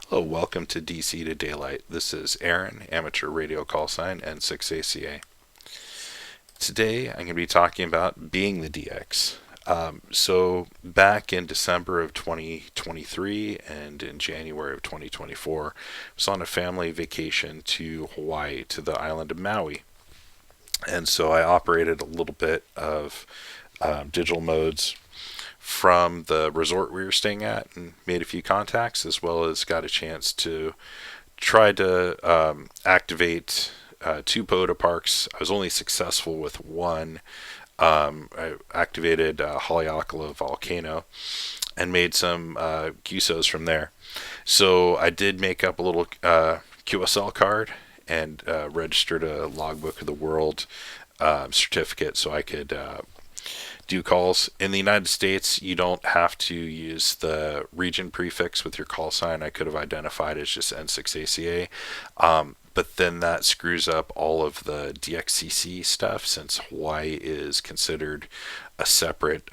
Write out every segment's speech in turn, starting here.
Hello, welcome to DC to Daylight. This is Aaron, amateur radio call sign N6ACA. Today I'm going to be talking about being the DX. So back in December of 2023 and in January of 2024, I was on a family vacation to Hawaii, to the island of Maui. And so I operated a little bit of digital modes from the resort we were staying at and made a few contacts, as well as got a chance to try to activate two POTA parks. I was only successful with one. I activated Haleakala volcano and made some QSOs from there. So I did make up a little QSL card and registered a Logbook of the World certificate so I could do calls. In the United States, you don't have to use the region prefix with your call sign. I could have identified as just N6ACA, but then that screws up all of the DXCC stuff, since Hawaii is considered a separate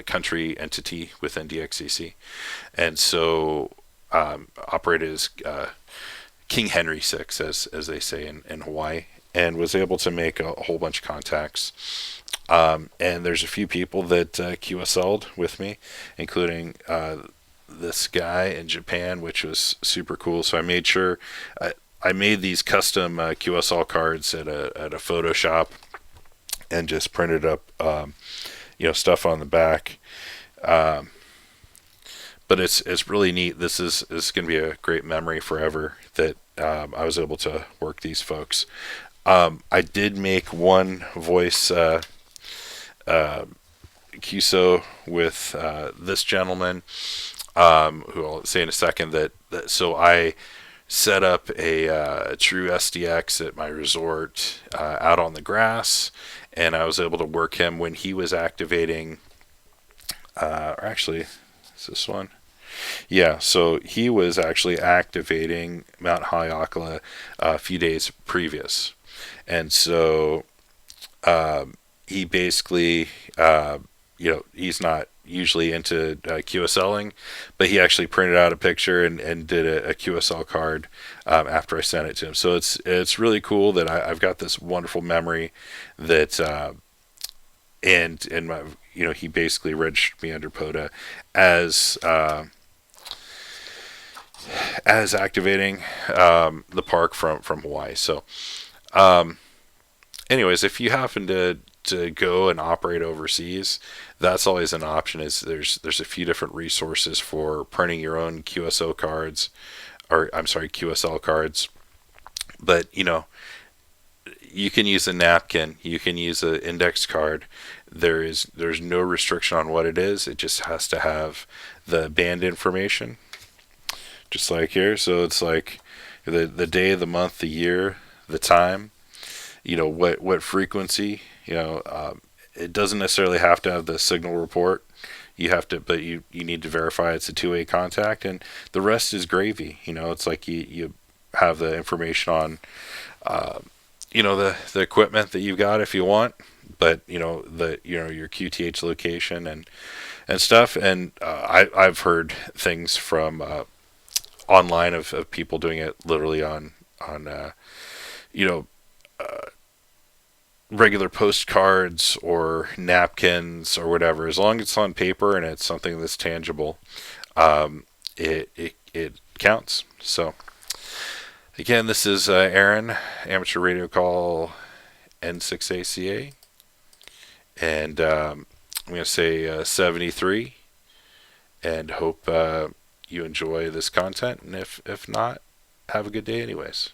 country entity within DXCC, and so operated as King Henry VI, as they say in Hawaii, and was able to make a whole bunch of contacts. And there's a few people that QSL'd with me, including this guy in Japan, which was super cool. So I made sure I made these custom QSL cards at a photo shop and just printed up stuff on the back. But it's really neat. This is going to be a great memory forever that I was able to work these folks. I did make one voice QSO with this gentleman, who I'll say in a second. So I set up a true SDX at my resort out on the grass, and I was able to work him when he was activating. Or actually, is this one? Yeah, so he was actually activating Mount Haleakala a few days previous, and so he basically, he's not usually into QSLing, but he actually printed out a picture and did a QSL card after I sent it to him. So it's really cool that I've got this wonderful memory that, and my, he basically registered me under POTA as activating the park from Hawaii. So, anyways, if you happen to go and operate overseas, that's always an option. Is there's a few different resources for printing your own QSO cards, or I'm sorry, QSL cards. But you can use a napkin, you can use an index card. There's no restriction on what it is. It just has to have the band information, just like here. So it's like the day, the month, the year, the time. What frequency. It doesn't necessarily have to have the signal report. But you need to verify it's a two-way contact, and the rest is gravy. It's like you have the information on, the equipment that you've got if you want, but your QTH location and stuff. And I've heard things from online of people doing it literally on regular postcards or napkins or whatever. As long as it's on paper and it's something that's tangible, it counts. So again, this is Aaron, amateur radio call N6ACA, and I'm going to say 73, and hope you enjoy this content, and if not, have a good day anyways.